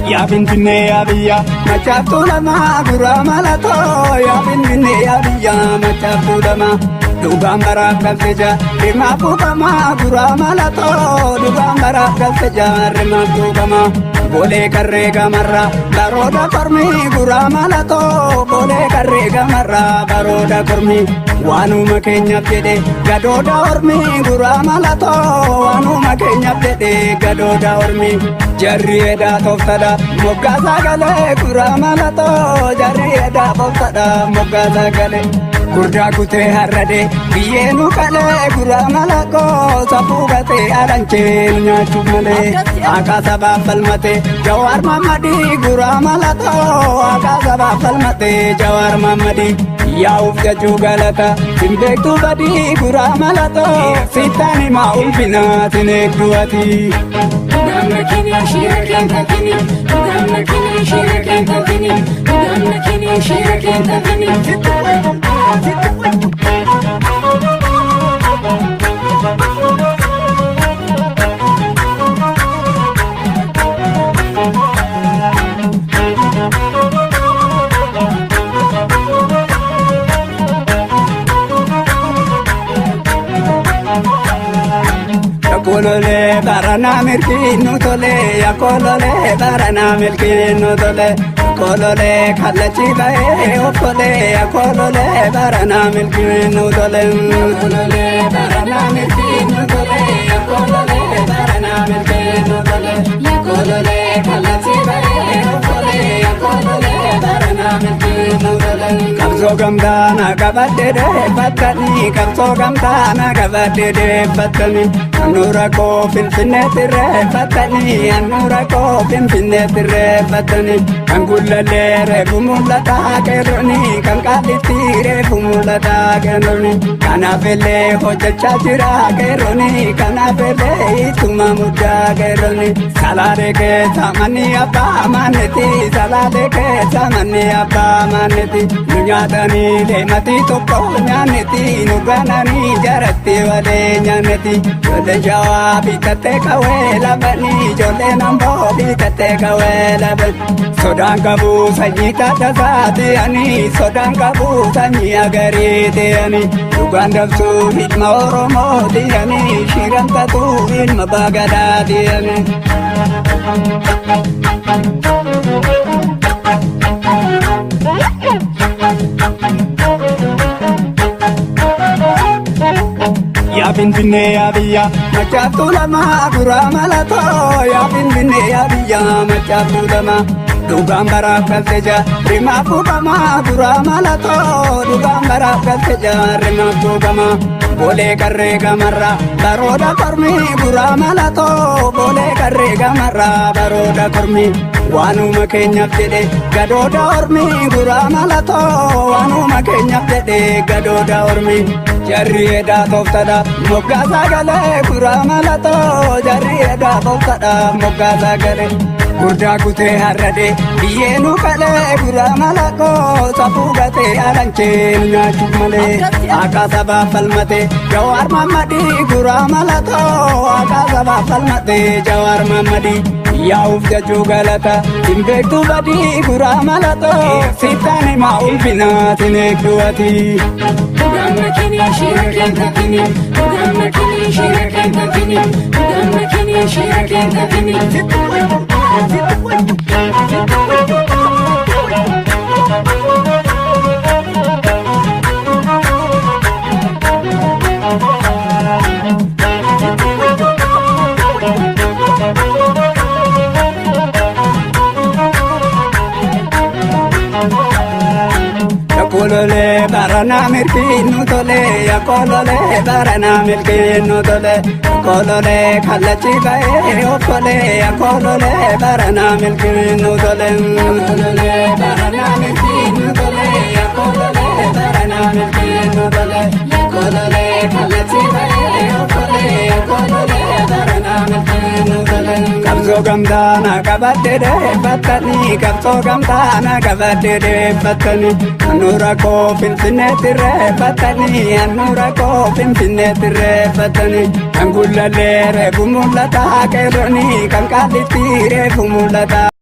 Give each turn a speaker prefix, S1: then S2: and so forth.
S1: Ya Finfinnee ya biyya machaaftuu lama gurra malatoo ya Finfinnee ya biyya machaaftuu lama dhugaan baraaf galteja rimaaf tuqama gurra malatoo dhugaan baraaf galteja rimaaf tuqama bolee karree gamarra barooda kormi gurra malatoo bolee karree gamarra barooda kormi waanuma keenyaaf jedhe gadooda ormi gurra malatoo waanuma keenyaaf jedhe gadooda ormi jarri edaa tooftadha moggaasaa galee gurra malatoo jarri edaa tooftadha moggaasaa galee gurdaa kutee harrade biyyeenu qalee gurra malakoo safuu gatee alancheen nyaachuuf malee haqaa sabaaf falmatee Jawaar Mammadii gurra malatoo haqaa sabaaf falmatee Jawaar Mammadii yaa'uuf jechuu galata simbeektuu badii gurra malatoo sittaan himaa ulfinaa sineegduu ati.
S2: Kini shira kenta kini, Uganda kini shira kenta kini, Uganda kini shira kenta kini.
S1: Yakolole barana mirkinu tole, yakolole barana mirkinu tole, yakolole kallachi bae okole, yakolole barana mirkinu tole, yakolole barana mirkinu tole, yakolole barana mirkinu tole, yakolole kallachi bae okole, yakolole barana mirkinu tole. Kamso gamdana kabadde de battani, kamso gamdana kabadde de battani. Anura ko Finfinnee tirreeffatanii anura ko Finfinnee tirreeffatanii kan gullalee reefu mul'ataa qeerroonii kan qaalitti reefu mul'ataa qeerroonii kanaaf illee hojjechaa jira qeerroonii kanaaf illee ittuma muddaa qeerroonii salaalee keessa manni abbaa maanneti salaalee keessa manni abbaa maanneti nu nyaatanii leematii tokko nyaanneti nu gananii jaratti walee nyaanneti. Jawa bitate kawe labani jole nambo bitate kawe labani sodan kabu sanyita dasati ani sodan kabu sanyi agarite ani Uganda su ilma oromo di ani shiranta tu ilma bagada di ani Ya Finfinnee ya biyya machaaftuu lama gurra malatoo ya Finfinnee ya biyya machaaftuu lama dhugaan baraaf galteja rimaaf tuqama gurra malatoo dhugaan baraaf galteja rimaaf tuqama bolee karree gamarra barooda kormi gurra malatoo bolee karree gamarra barooda kormi waanuma keenyaaf jedhe gadooda ormi gurra malatoo waanuma keenyaaf jedhe gadooda ormi jarri edaa tooftadha moggaasaa galee gurra malatoo jarri edaa tooftadha moggaasaa galee gurdaa kutee harrade biyyeenu qalee gurra malakoo safuu gatee alancheen nyaachuuf malee haqaa sabaaf falmatee Jawaar Mammadii gurra malatoo haqaa sabaaf falmatee Jawaar Mammadii yaa'uuf jechuu galata simbeektuu badii gurra malatoo sittaan himaa ulfinaa sineegduu ati.
S2: Uganda kini shira kenta kini, Uganda kini shira kenta kini, Uganda kini shira kenta kini.
S1: Yakolole barana mirkinu tole, yakolole barana mirkinu tole, yakolole kallachi bae okole, yakolole barana mirkinu tole, yakolole barana mirkinu tole, yakolole barana mirkinu tole. qabsoo gamtaana qabadde deeffattanii qabsoo gamtaana qabadde deeffattanii handhuura koo finfinneetti reeffattanii handhuura koo finfinneetti reeffattanii kan gullallee reefu mul'ata qeerroonii kan qaallitti reefu mul'ata.